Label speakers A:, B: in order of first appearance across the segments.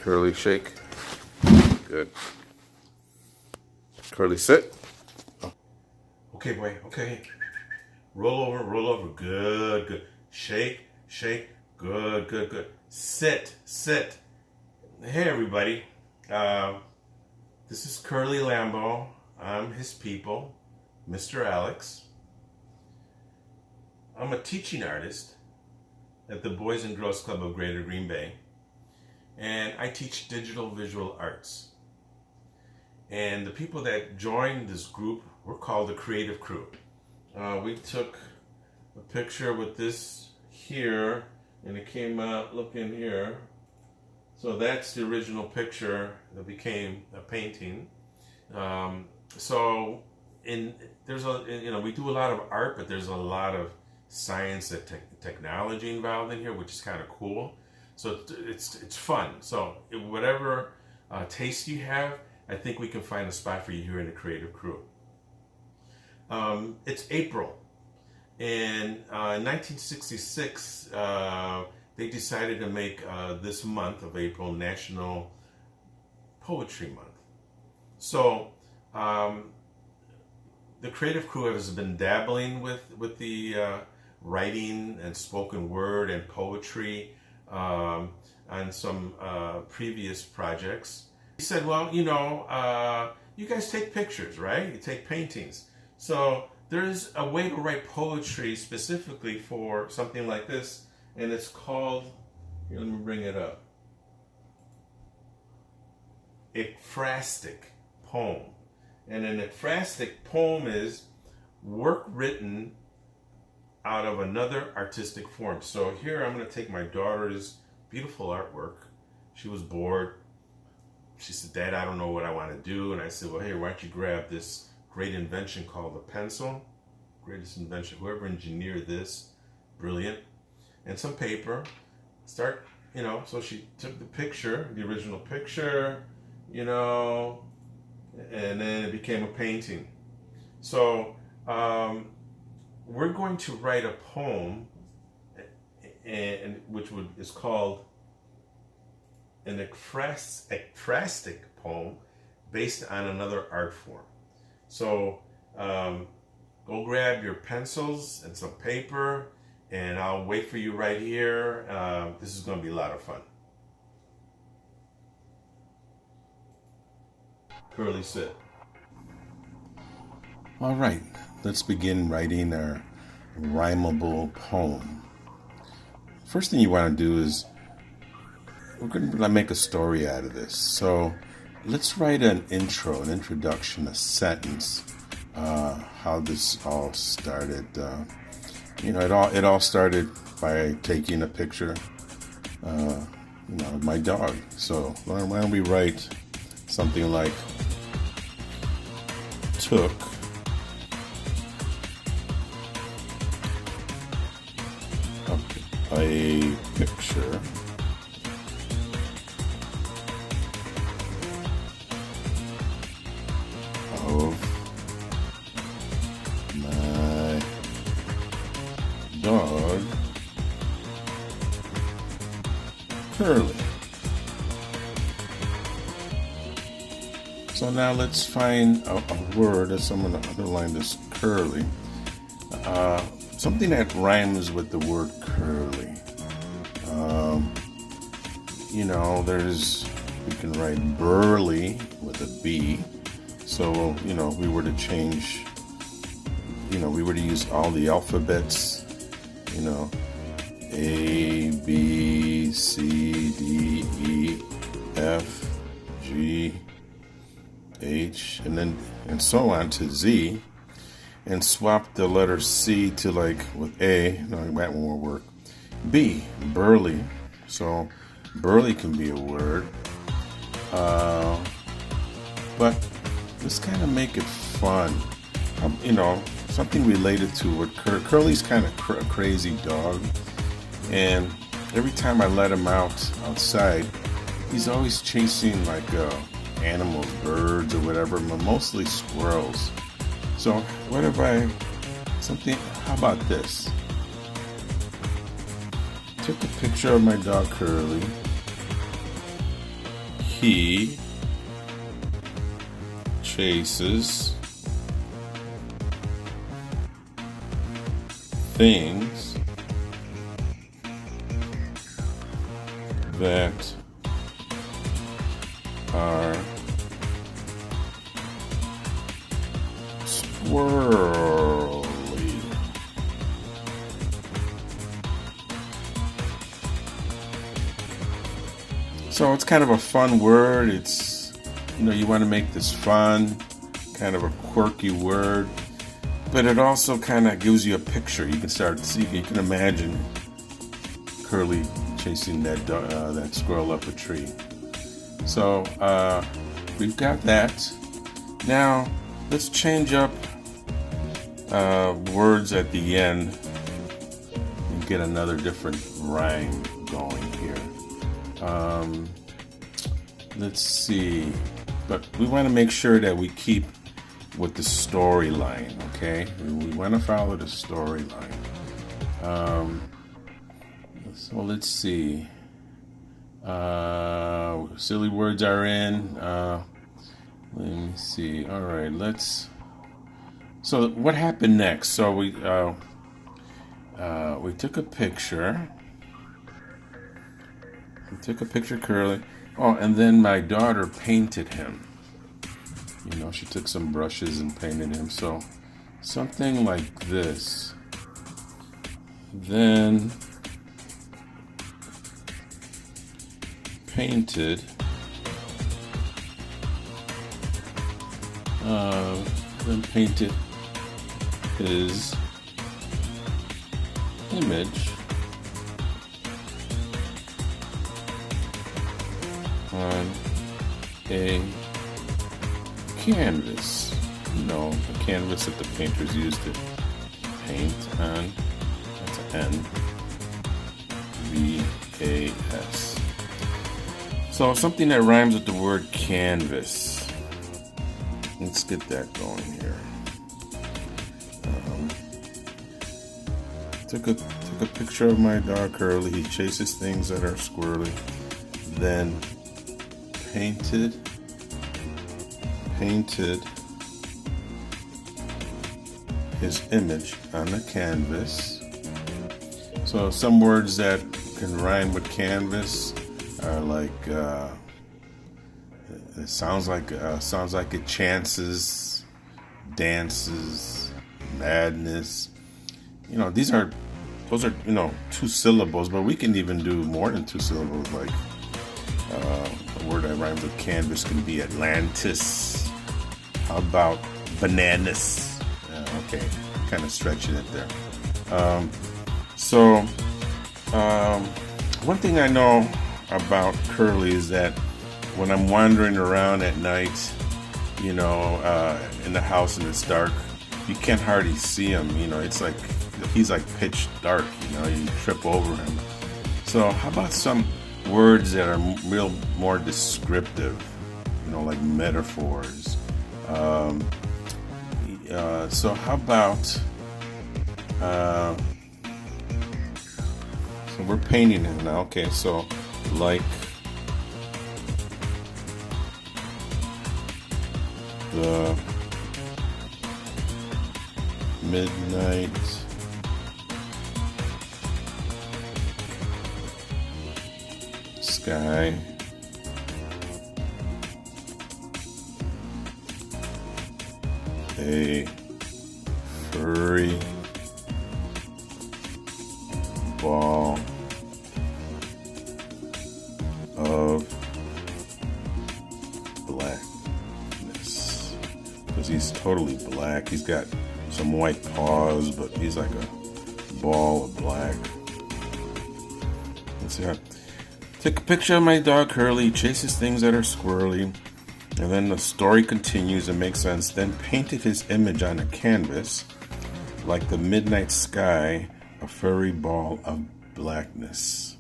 A: Curly, shake. Good. Curly, sit. Okay, boy, okay. Roll over. Good, good. Shake, shake. Good, good, good. Sit, sit. Hey, everybody. This is Curly Lambeau. I'm his people, Mr. Alex. I'm a teaching artist at the Boys and Girls Club of Greater Green Bay. And I teach digital visual arts. And the people that joined this group were called the Creative Crew. We took a picture with this here, and it came out looking here. So that's the original picture that became a painting. We do a lot of art, but there's a lot of science and technology involved in here, which is kind of cool. So it's fun. So whatever taste you have, I think we can find a spot for you here in the Creative Crew. It's April, and in 1966, they decided to make this month of April National Poetry Month. So the Creative Crew has been dabbling with the writing and spoken word and poetry on some previous projects. He said, well, you guys take pictures, right? You take paintings. So there's a way to write poetry specifically for something like this, and it's called, here, let me bring it up, Ekphrastic poem. And an ekphrastic poem is work written out of another artistic form. So here I'm going to take my daughter's beautiful artwork. She was bored. She said, Dad, I don't know what I want to do. And I said, well, hey, why don't you grab this great invention called a pencil? Greatest invention. Whoever engineered this, brilliant. And some paper. So she took the picture, the original picture, and then it became a painting. So we're going to write a poem, is called an ekphrastic poem based on another art form. So go grab your pencils and some paper, and I'll wait for you right here. This is going to be a lot of fun. Curly, sit. All right, let's begin writing our rhymable poem. First thing you want to do is we're going to make a story out of this. So let's write an intro, an introduction, a sentence, how this all started. It all started by taking a picture, of my dog. So why don't we write something like, took a picture of my dog, Curly. So now let's find a word, as I'm going to underline this, curly. Something that rhymes with the word curly. We can write burly with a B. So, we were to change, we were to use all the alphabets, A, B, C, D, E, F, G, H, and so on to Z, and swap the letter C to with A. No, that won't work. B, burly. So burly can be a word, but let's kind of make it fun. Something related to what Curly's kind of a crazy dog, and every time I let him outside, he's always chasing animals, birds or whatever, but mostly squirrels. So what if how about this? Took a picture of my dog Curly, he chases things that are squirrely. So it's kind of a fun word. It's, you want to make this fun, kind of a quirky word, but it also kind of gives you a picture. You can start seeing, you can imagine Curly chasing that squirrel up a tree. So we've got that. Now let's change up words at the end and get another different rhyme going here. Let's see, but we want to make sure that we keep with the storyline, okay? We want to follow the storyline. So let's see. Silly words are in. Let me see. All right, so what happened next? So we took a picture. We took a picture of Curly. Oh, and then my daughter painted him. She took some brushes and painted him. So something like this. Then painted his image on a canvas, the canvas that the painters used to paint on. That's an N-V-A-S. So something that rhymes with the word canvas. Let's get that going here. Took a picture of my dog Curly. He chases things that are squirrely. Then painted his image on the canvas. So some words that can rhyme with canvas are like it sounds like it, chances, dances, madness. Those are 2 syllables, but we can even do more than 2 syllables. Like a word that rhymes with canvas can be Atlantis. How about bananas? Okay, kind of stretching it there. One thing I know about Curly is that when I'm wandering around at night, in the house and it's dark, you can't hardly see him. It's like he's like pitch dark. You trip over him. So how about some words that are more descriptive? Like metaphors. So how about so we're painting it now. Okay, so like the midnight sky a furry ball of blackness, because he's totally black. He's got some white paws, but he's like a ball of black. Let's see. Take a picture of my dog Curly. He chases things that are squirrely. And then the story continues and makes sense. Then painted his image on a canvas, like the midnight sky, a furry ball of blackness.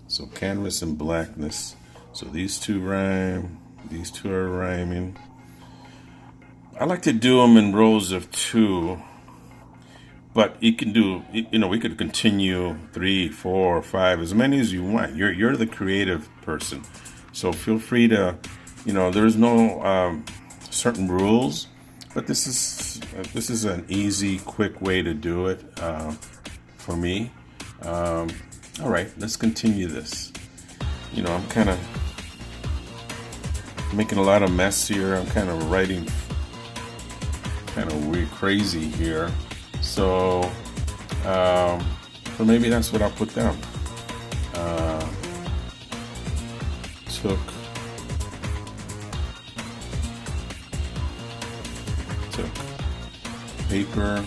A: So canvas and blackness. So these two rhyme. These two are rhyming. I like to do them in rows of 2. But you can do, we could continue 3, 4, 5, as many as you want. You're the creative person. So feel free to, there's no certain rules, but this is an easy, quick way to do it for me. All right, let's continue this. I'm kind of making a lot of mess here. I'm kind of writing kind of weird, crazy here. So maybe that's what I'll put down. Took paper,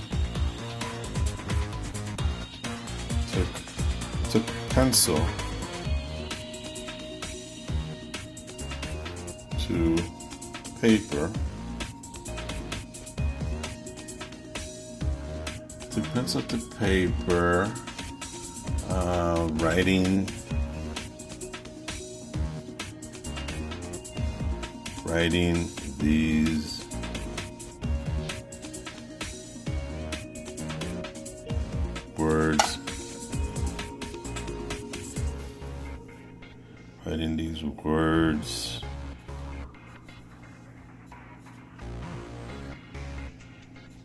A: took pencil to paper, took pencil to paper, writing these words,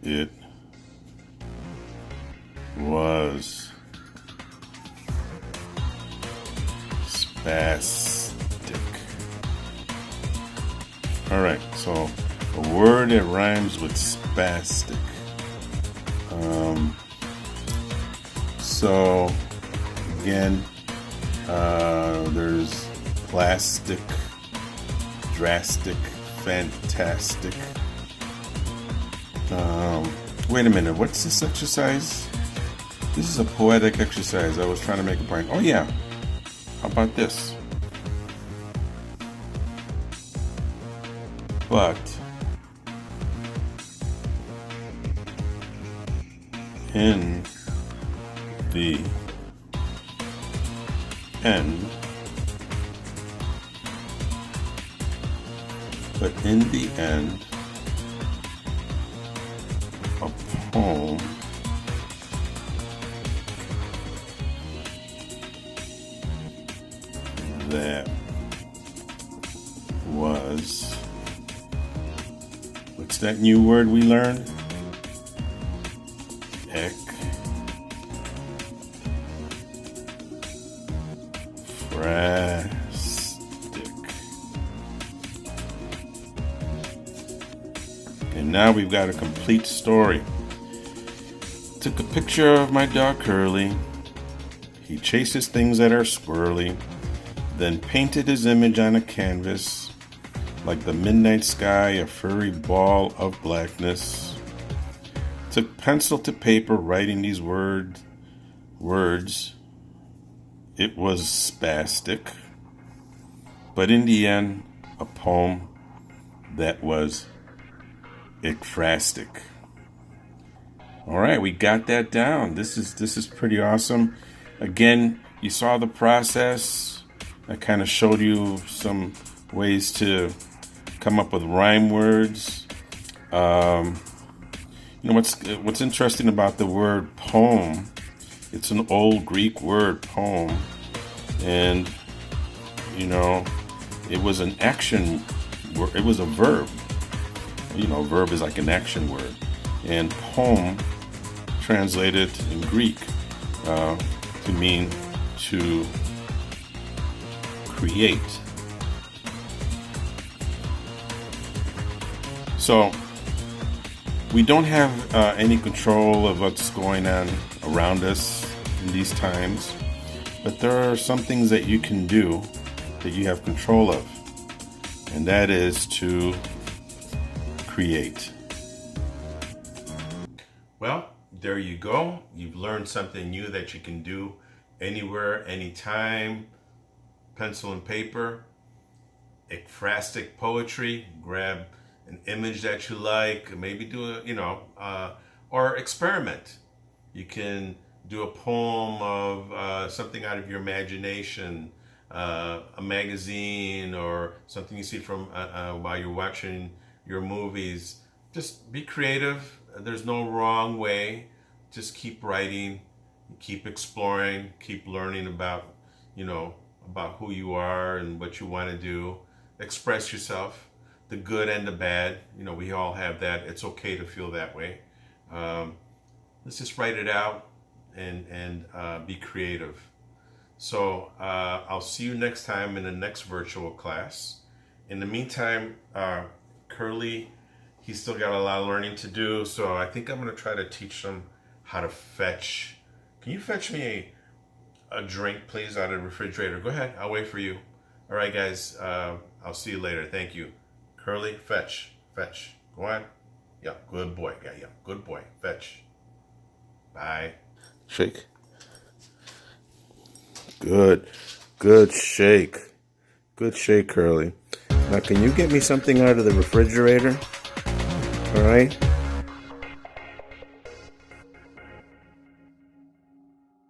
A: it was spastic. All right, so a word that rhymes with spastic. So again, there's plastic, drastic, fantastic. Wait a minute, what's this exercise? This is a poetic exercise. I was trying to make a point. Oh yeah, how about this? But in the end, a poem that was, what's that new word we learned? Ekphrastic. And now we've got a complete story. Took a picture of my dog Curly. He chases things that are squirrely, then painted his image on a canvas, like the midnight sky, a furry ball of blackness. Took pencil to paper, writing these words. It was spastic, but in the end, a poem that was Ekphrastic. All right, we got that down. This is pretty awesome. Again, you saw the process. I kind of showed you some ways to come up with rhyme words. What's interesting about the word poem? It's an old Greek word, poem, and it was an action word. It was a verb. Verb is like an action word, and poem translated in Greek to mean to create. So we don't have any control of what's going on around us in these times, but there are some things that you can do that you have control of, and that is to create. Well, there you go. You've learned something new that you can do anywhere, anytime. Pencil and paper, ekphrastic poetry. Grab an image that you like, maybe do or experiment. You can do a poem of something out of your imagination, a magazine, or something you see from while you're watching your movies. Just be creative. There's no wrong way. Just keep writing, keep exploring, keep learning about, about who you are and what you want to do. Express yourself, the good and the bad. You know, we all have that. It's okay to feel that way. Let's just write it out and be creative. So I'll see you next time in the next virtual class. In the meantime, Curly, he's still got a lot of learning to do, so I think I'm going to try to teach him how to fetch. Can you fetch me a drink, please, out of the refrigerator? Go ahead, I'll wait for you. All right, guys, I'll see you later. Thank you. Curly, fetch, fetch. Go on. Yeah, good boy. Yeah, good boy. Fetch. Bye. Shake. Good. Good shake. Good shake, Curly. Now, can you get me something out of the refrigerator? All right?